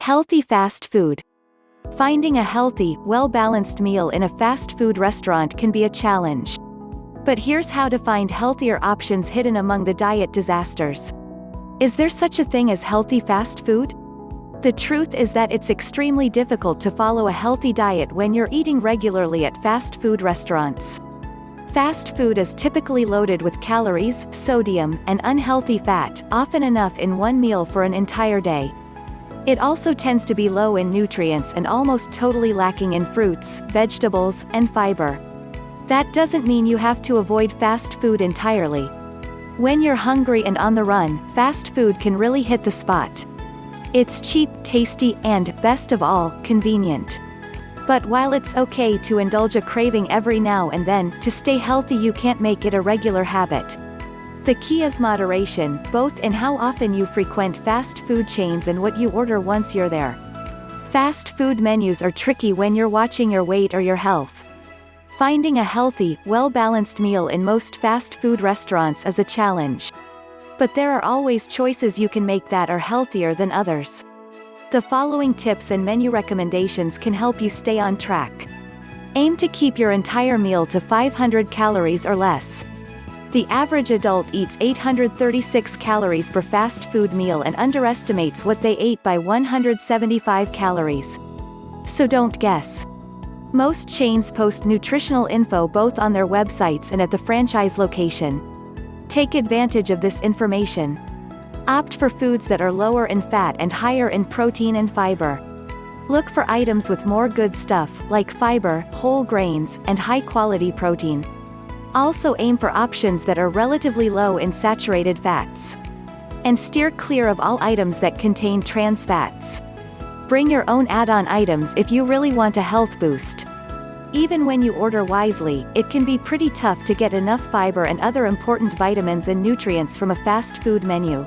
Healthy fast food. Finding a healthy, well-balanced meal in a fast food restaurant can be a challenge. But here's how to find healthier options hidden among the diet disasters. Is there such a thing as healthy fast food? The truth is that it's extremely difficult to follow a healthy diet when you're eating regularly at fast food restaurants. Fast food is typically loaded with calories, sodium, and unhealthy fat, often enough in one meal for an entire day. It also tends to be low in nutrients and almost totally lacking in fruits, vegetables, and fiber. That doesn't mean you have to avoid fast food entirely. When you're hungry and on the run, fast food can really hit the spot. It's cheap, tasty, and, best of all, convenient. But while it's okay to indulge a craving every now and then, to stay healthy you can't make it a regular habit. The key is moderation, both in how often you frequent fast food chains and what you order once you're there. Fast food menus are tricky when you're watching your weight or your health. Finding a healthy, well-balanced meal in most fast food restaurants is a challenge. But there are always choices you can make that are healthier than others. The following tips and menu recommendations can help you stay on track. Aim to keep your entire meal to 500 calories or less. The average adult eats 836 calories per fast food meal and underestimates what they ate by 175 calories. So don't guess. Most chains post nutritional info both on their websites and at the franchise location. Take advantage of this information. Opt for foods that are lower in fat and higher in protein and fiber. Look for items with more good stuff, like fiber, whole grains, and high-quality protein. Also aim for options that are relatively low in saturated fats. And steer clear of all items that contain trans fats. Bring your own add-on items if you really want a health boost. Even when you order wisely, it can be pretty tough to get enough fiber and other important vitamins and nutrients from a fast food menu.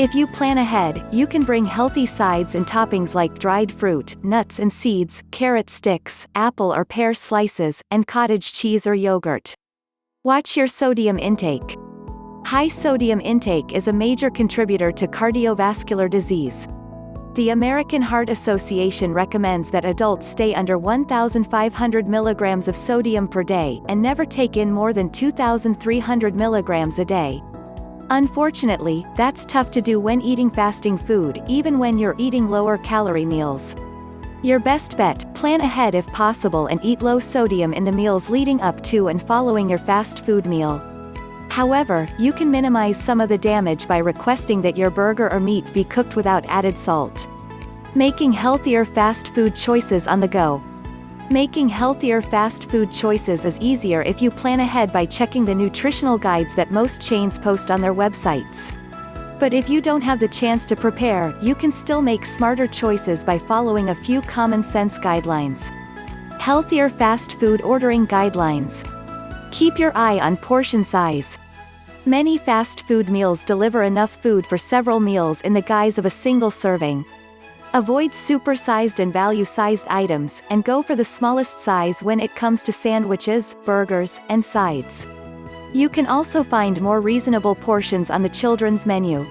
If you plan ahead, you can bring healthy sides and toppings like dried fruit, nuts and seeds, carrot sticks, apple or pear slices, and cottage cheese or yogurt. Watch your sodium intake. High sodium intake is a major contributor to cardiovascular disease. The American Heart Association recommends that adults stay under 1,500 milligrams of sodium per day, and never take in more than 2,300 milligrams a day. Unfortunately, that's tough to do when eating fasting food, even when you're eating lower calorie meals. Your best bet, plan ahead if possible and eat low sodium in the meals leading up to and following your fast food meal. However, you can minimize some of the damage by requesting that your burger or meat be cooked without added salt. Making healthier fast food choices on the go. Making healthier fast food choices is easier if you plan ahead by checking the nutritional guides that most chains post on their websites. But if you don't have the chance to prepare, you can still make smarter choices by following a few common sense guidelines. Healthier fast food ordering guidelines. Keep your eye on portion size. Many fast food meals deliver enough food for several meals in the guise of a single serving. Avoid supersized and value-sized items, and go for the smallest size when it comes to sandwiches, burgers, and sides. You can also find more reasonable portions on the children's menu.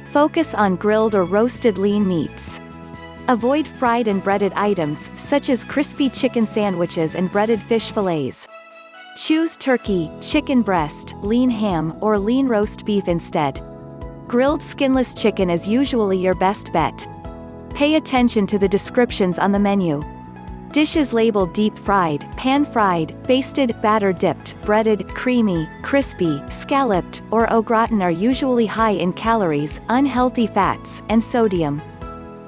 Focus on grilled or roasted lean meats. Avoid fried and breaded items, such as crispy chicken sandwiches and breaded fish fillets. Choose turkey, chicken breast, lean ham, or lean roast beef instead. Grilled skinless chicken is usually your best bet. Pay attention to the descriptions on the menu. Dishes labeled deep-fried, pan-fried, basted, batter-dipped, breaded, creamy, crispy, scalloped, or au gratin are usually high in calories, unhealthy fats, and sodium.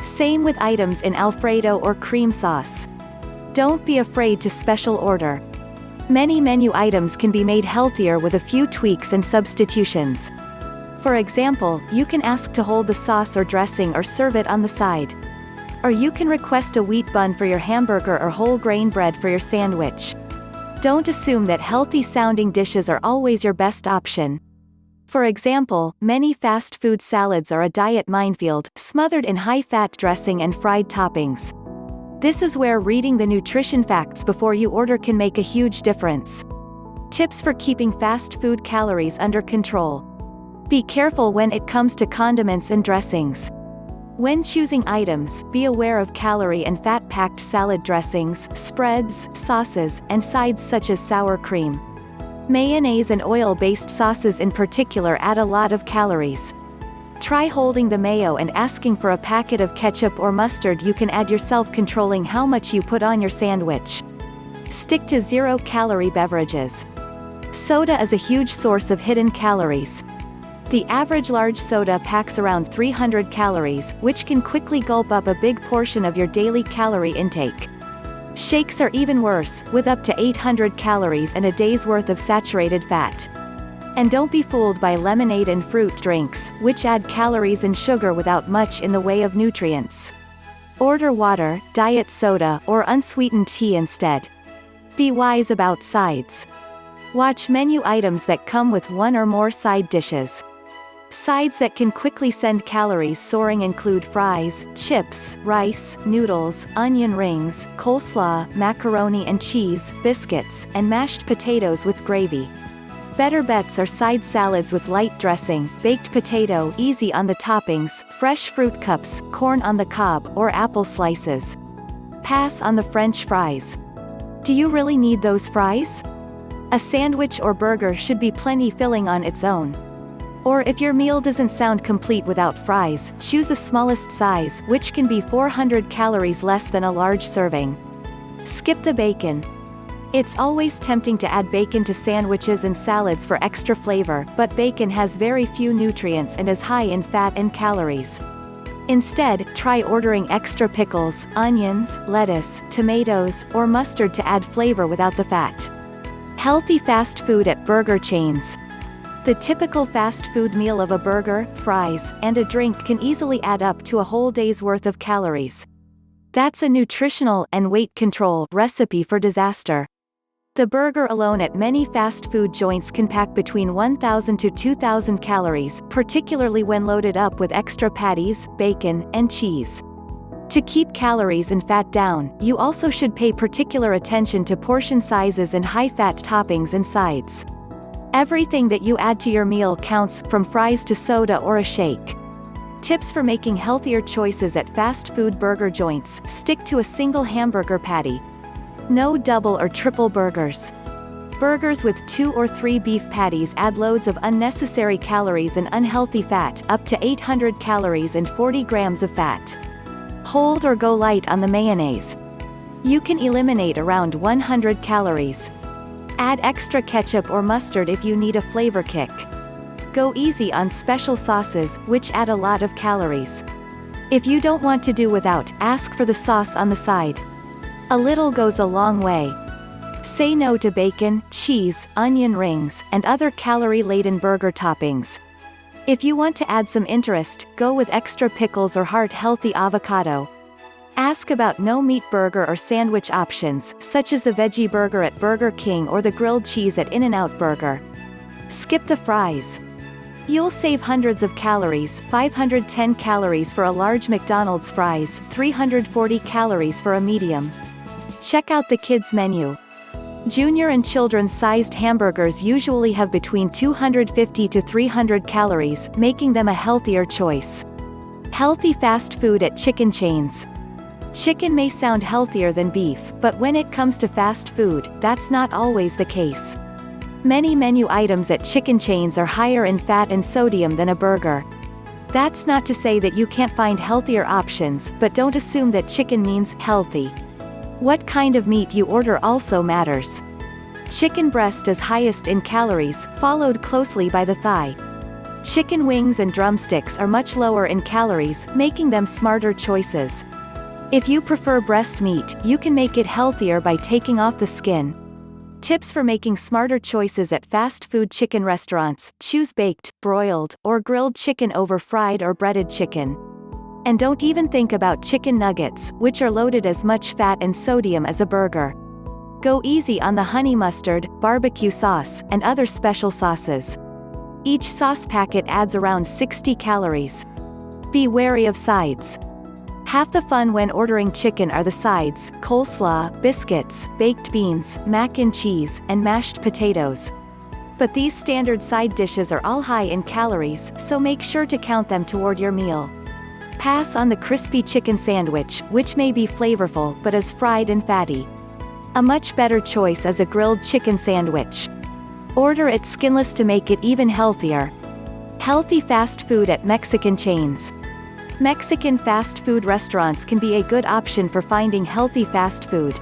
Same with items in Alfredo or cream sauce. Don't be afraid to special order. Many menu items can be made healthier with a few tweaks and substitutions. For example, you can ask to hold the sauce or dressing or serve it on the side. Or you can request a wheat bun for your hamburger or whole grain bread for your sandwich. Don't assume that healthy-sounding dishes are always your best option. For example, many fast food salads are a diet minefield, smothered in high-fat dressing and fried toppings. This is where reading the nutrition facts before you order can make a huge difference. Tips for keeping fast food calories under control. Be careful when it comes to condiments and dressings. When choosing items, be aware of calorie and fat-packed salad dressings, spreads, sauces, and sides such as sour cream. Mayonnaise and oil-based sauces in particular add a lot of calories. Try holding the mayo and asking for a packet of ketchup or mustard. You can add yourself, controlling how much you put on your sandwich. Stick to zero-calorie beverages. Soda is a huge source of hidden calories. The average large soda packs around 300 calories, which can quickly gulp up a big portion of your daily calorie intake. Shakes are even worse, with up to 800 calories and a day's worth of saturated fat. And don't be fooled by lemonade and fruit drinks, which add calories and sugar without much in the way of nutrients. Order water, diet soda, or unsweetened tea instead. Be wise about sides. Watch menu items that come with one or more side dishes. Sides that can quickly send calories soaring include fries, chips, rice, noodles, onion rings, coleslaw, macaroni and cheese, biscuits, and mashed potatoes with gravy. Better bets are side salads with light dressing, baked potato easy on the toppings, fresh fruit cups, corn on the cob, or apple slices. Pass on the French fries. Do you really need those fries? A sandwich or burger should be plenty filling on its own. Or if your meal doesn't sound complete without fries, choose the smallest size, which can be 400 calories less than a large serving. Skip the bacon. It's always tempting to add bacon to sandwiches and salads for extra flavor, but bacon has very few nutrients and is high in fat and calories. Instead, try ordering extra pickles, onions, lettuce, tomatoes, or mustard to add flavor without the fat. Healthy fast food at burger chains. The typical fast food meal of a burger, fries, and a drink can easily add up to a whole day's worth of calories. That's a nutritional and weight control recipe for disaster. The burger alone at many fast food joints can pack between 1,000 to 2,000 calories, particularly when loaded up with extra patties, bacon, and cheese. To keep calories and fat down, you also should pay particular attention to portion sizes and high-fat toppings and sides. Everything that you add to your meal counts, from fries to soda or a shake. Tips for making healthier choices at fast food burger joints: stick to a single hamburger patty. No double or triple burgers. Burgers with 2 or 3 beef patties add loads of unnecessary calories and unhealthy fat, up to 800 calories and 40 grams of fat. Hold or go light on the mayonnaise. You can eliminate around 100 calories. Add extra ketchup or mustard if you need a flavor kick. Go easy on special sauces, which add a lot of calories. If you don't want to do without, ask for the sauce on the side. A little goes a long way. Say no to bacon, cheese, onion rings, and other calorie-laden burger toppings. If you want to add some interest, go with extra pickles or heart-healthy avocado. Ask about no-meat burger or sandwich options, such as the veggie burger at Burger King or the grilled cheese at In-N-Out Burger. Skip the fries. You'll save hundreds of calories: 510 calories for a large McDonald's fries, 340 calories for a medium. Check out the kids' menu. Junior and children's-sized hamburgers usually have between 250 to 300 calories, making them a healthier choice. Healthy fast food at chicken chains. Chicken may sound healthier than beef, but when it comes to fast food, that's not always the case. Many menu items at chicken chains are higher in fat and sodium than a burger. That's not to say that you can't find healthier options, but don't assume that chicken means healthy. What kind of meat you order also matters. Chicken breast is highest in calories, followed closely by the thigh. Chicken wings and drumsticks are much lower in calories, making them smarter choices. If you prefer breast meat, you can make it healthier by taking off the skin. Tips for making smarter choices at fast food chicken restaurants: choose baked, broiled, or grilled chicken over fried or breaded chicken. And don't even think about chicken nuggets, which are loaded as much fat and sodium as a burger. Go easy on the honey mustard, barbecue sauce, and other special sauces. Each sauce packet adds around 60 calories. Be wary of sides. Half the fun when ordering chicken are the sides: coleslaw, biscuits, baked beans, mac and cheese, and mashed potatoes. But these standard side dishes are all high in calories, so make sure to count them toward your meal. Pass on the crispy chicken sandwich, which may be flavorful but is fried and fatty. A much better choice is a grilled chicken sandwich. Order it skinless to make it even healthier. Healthy fast food at Mexican chains. Mexican fast food restaurants can be a good option for finding healthy fast food.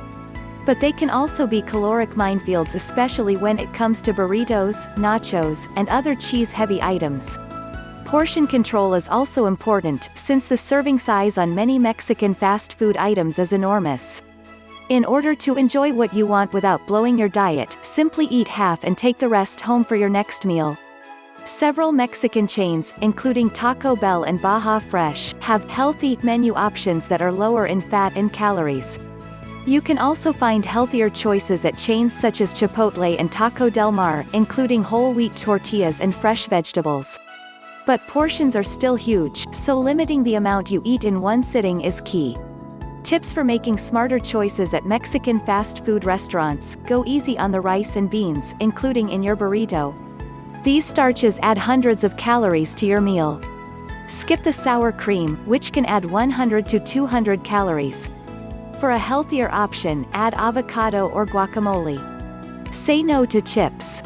But they can also be caloric minefields, especially when it comes to burritos, nachos, and other cheese-heavy items. Portion control is also important, since the serving size on many Mexican fast food items is enormous. In order to enjoy what you want without blowing your diet, simply eat half and take the rest home for your next meal. Several Mexican chains, including Taco Bell and Baja Fresh, have healthy menu options that are lower in fat and calories. You can also find healthier choices at chains such as Chipotle and Taco Del Mar, including whole wheat tortillas and fresh vegetables. But portions are still huge, so limiting the amount you eat in one sitting is key. Tips for making smarter choices at Mexican fast food restaurants: go easy on the rice and beans, including in your burrito. These starches add hundreds of calories to your meal. Skip the sour cream, which can add 100 to 200 calories. For a healthier option, add avocado or guacamole. Say no to chips.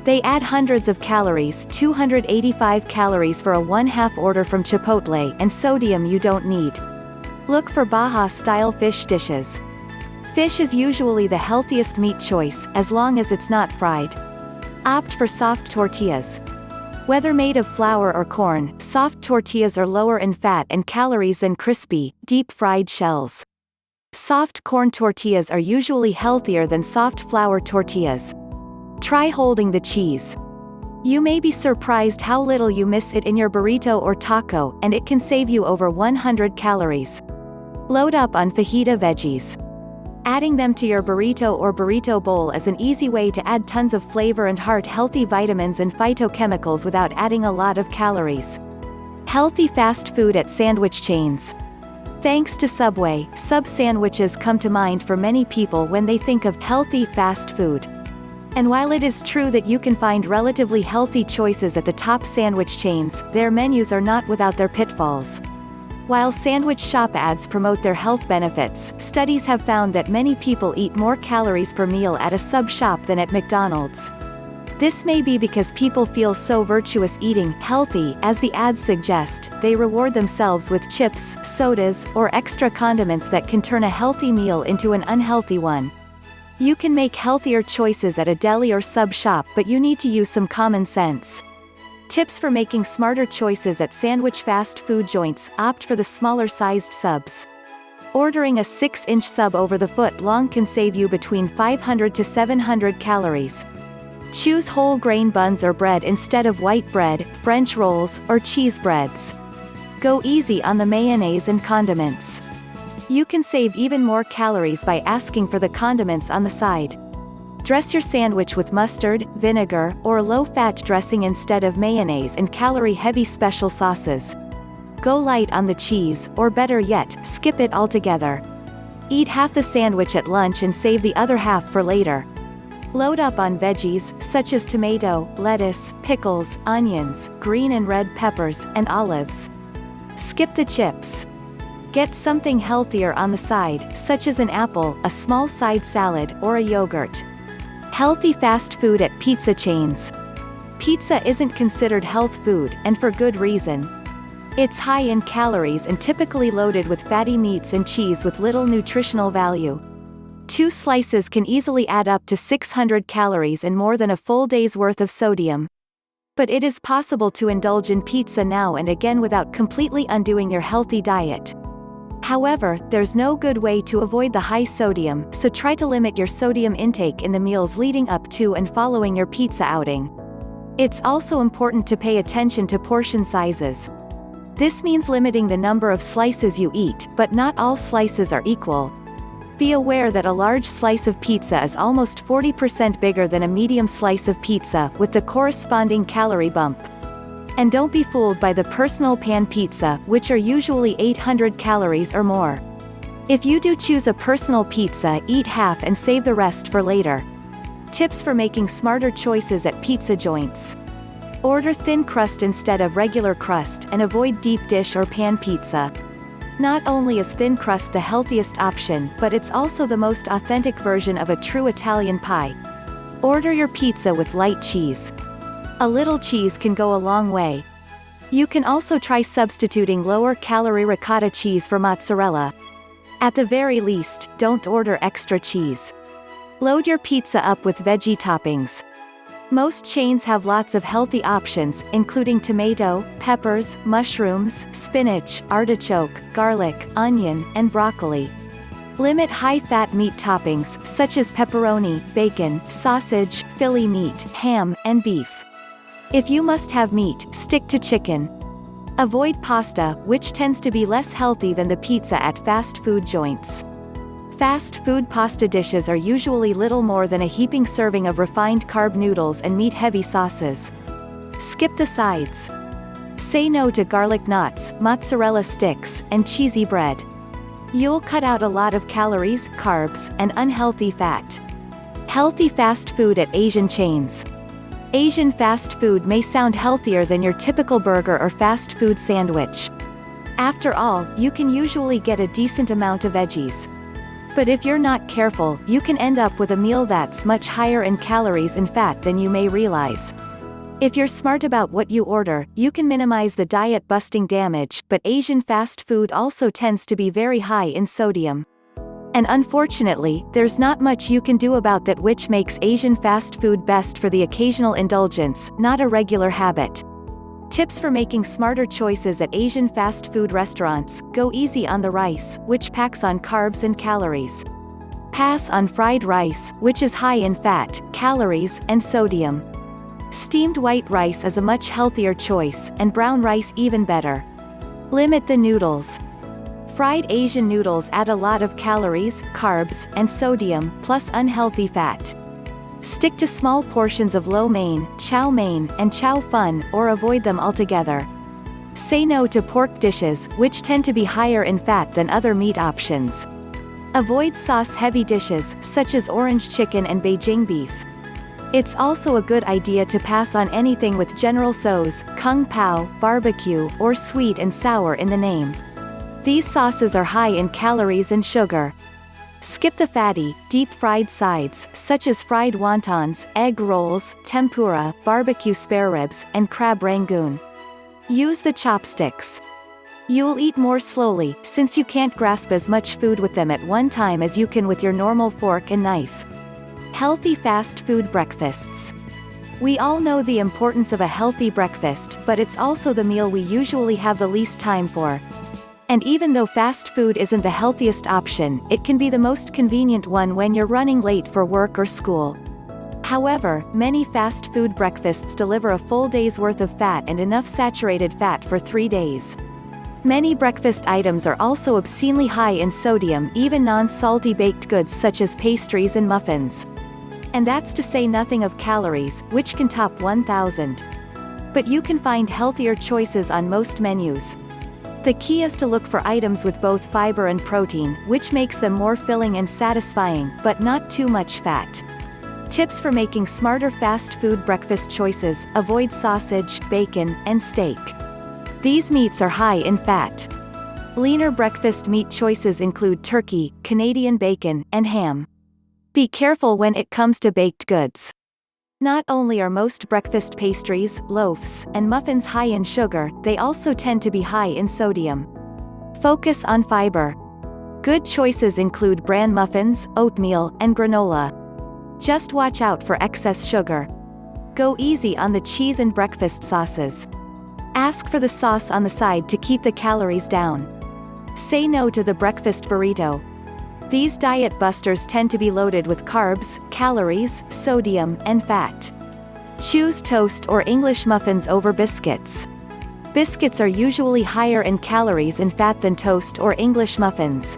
They add hundreds of calories, 285 calories for a one-half order from Chipotle, and sodium you don't need. Look for Baja-style fish dishes. Fish is usually the healthiest meat choice, as long as it's not fried. Opt for soft tortillas. Whether made of flour or corn, soft tortillas are lower in fat and calories than crispy, deep-fried shells. Soft corn tortillas are usually healthier than soft flour tortillas. Try holding the cheese. You may be surprised how little you miss it in your burrito or taco, and it can save you over 100 calories. Load up on fajita veggies. Adding them to your burrito or burrito bowl is an easy way to add tons of flavor and heart-healthy vitamins and phytochemicals without adding a lot of calories. Healthy fast food at sandwich chains. Thanks to Subway, sub sandwiches come to mind for many people when they think of healthy fast food. And while it is true that you can find relatively healthy choices at the top sandwich chains, their menus are not without their pitfalls. While sandwich shop ads promote their health benefits, studies have found that many people eat more calories per meal at a sub shop than at McDonald's. This may be because people feel so virtuous eating healthy, as the ads suggest. They reward themselves with chips, sodas, or extra condiments that can turn a healthy meal into an unhealthy one. You can make healthier choices at a deli or sub shop, but you need to use some common sense. Tips for making smarter choices at sandwich fast food joints: opt for the smaller-sized subs. Ordering a 6-inch sub over the foot long can save you between 500 to 700 calories. Choose whole grain buns or bread instead of white bread, French rolls, or cheese breads. Go easy on the mayonnaise and condiments. You can save even more calories by asking for the condiments on the side. Dress your sandwich with mustard, vinegar, or low-fat dressing instead of mayonnaise and calorie-heavy special sauces. Go light on the cheese, or better yet, skip it altogether. Eat half the sandwich at lunch and save the other half for later. Load up on veggies, such as tomato, lettuce, pickles, onions, green and red peppers, and olives. Skip the chips. Get something healthier on the side, such as an apple, a small side salad, or a yogurt. Healthy fast food at pizza chains. Pizza isn't considered health food, and for good reason. It's high in calories and typically loaded with fatty meats and cheese with little nutritional value. 2 slices can easily add up to 600 calories and more than a full day's worth of sodium. But it is possible to indulge in pizza now and again without completely undoing your healthy diet. However, there's no good way to avoid the high sodium, so try to limit your sodium intake in the meals leading up to and following your pizza outing. It's also important to pay attention to portion sizes. This means limiting the number of slices you eat, but not all slices are equal. Be aware that a large slice of pizza is almost 40% bigger than a medium slice of pizza, with the corresponding calorie bump. And don't be fooled by the personal pan pizza, which are usually 800 calories or more. If you do choose a personal pizza, eat half and save the rest for later. Tips for making smarter choices at pizza joints. Order thin crust instead of regular crust and avoid deep dish or pan pizza. Not only is thin crust the healthiest option, but it's also the most authentic version of a true Italian pie. Order your pizza with light cheese. A little cheese can go a long way. You can also try substituting lower-calorie ricotta cheese for mozzarella. At the very least, don't order extra cheese. Load your pizza up with veggie toppings. Most chains have lots of healthy options, including tomato, peppers, mushrooms, spinach, artichoke, garlic, onion, and broccoli. Limit high-fat meat toppings, such as pepperoni, bacon, sausage, Philly meat, ham, and beef. If you must have meat, stick to chicken. Avoid pasta, which tends to be less healthy than the pizza at fast food joints. Fast food pasta dishes are usually little more than a heaping serving of refined carb noodles and meat-heavy sauces. Skip the sides. Say no to garlic knots, mozzarella sticks, and cheesy bread. You'll cut out a lot of calories, carbs, and unhealthy fat. Healthy fast food at Asian chains. Asian fast food may sound healthier than your typical burger or fast food sandwich. After all, you can usually get a decent amount of veggies. But if you're not careful, you can end up with a meal that's much higher in calories and fat than you may realize. If you're smart about what you order, you can minimize the diet-busting damage, but Asian fast food also tends to be very high in sodium. And unfortunately, there's not much you can do about that, which makes Asian fast food best for the occasional indulgence, not a regular habit. Tips for making smarter choices at Asian fast food restaurants: go easy on the rice, which packs on carbs and calories. Pass on fried rice, which is high in fat, calories, and sodium. Steamed white rice is a much healthier choice, and brown rice even better. Limit the noodles. Fried Asian noodles add a lot of calories, carbs, and sodium, plus unhealthy fat. Stick to small portions of lo mein, chow mein, and chow fun, or avoid them altogether. Say no to pork dishes, which tend to be higher in fat than other meat options. Avoid sauce-heavy dishes, such as orange chicken and Beijing beef. It's also a good idea to pass on anything with General Tso's, Kung Pao, barbecue, or sweet and sour in the name. These sauces are high in calories and sugar. Skip the fatty, deep-fried sides, such as fried wontons, egg rolls, tempura, barbecue spare ribs, and crab rangoon. Use the chopsticks. You'll eat more slowly, since you can't grasp as much food with them at one time as you can with your normal fork and knife. Healthy fast food breakfasts. We all know the importance of a healthy breakfast, but it's also the meal we usually have the least time for. And even though fast food isn't the healthiest option, it can be the most convenient one when you're running late for work or school. However, many fast food breakfasts deliver a full day's worth of fat and enough saturated fat for 3 days. Many breakfast items are also obscenely high in sodium, even non-salty baked goods such as pastries and muffins. And that's to say nothing of calories, which can top 1,000. But you can find healthier choices on most menus. The key is to look for items with both fiber and protein, which makes them more filling and satisfying, but not too much fat. Tips for making smarter fast food breakfast choices: avoid sausage, bacon, and steak. These meats are high in fat. Leaner breakfast meat choices include turkey, Canadian bacon, and ham. Be careful when it comes to baked goods. Not only are most breakfast pastries, loaves, and muffins high in sugar, they also tend to be high in sodium. Focus on fiber. Good choices include bran muffins, oatmeal, and granola. Just watch out for excess sugar. Go easy on the cheese and breakfast sauces. Ask for the sauce on the side to keep the calories down. Say no to the breakfast burrito. These diet busters tend to be loaded with carbs, calories, sodium, and fat. Choose toast or English muffins over biscuits. Biscuits are usually higher in calories and fat than toast or English muffins.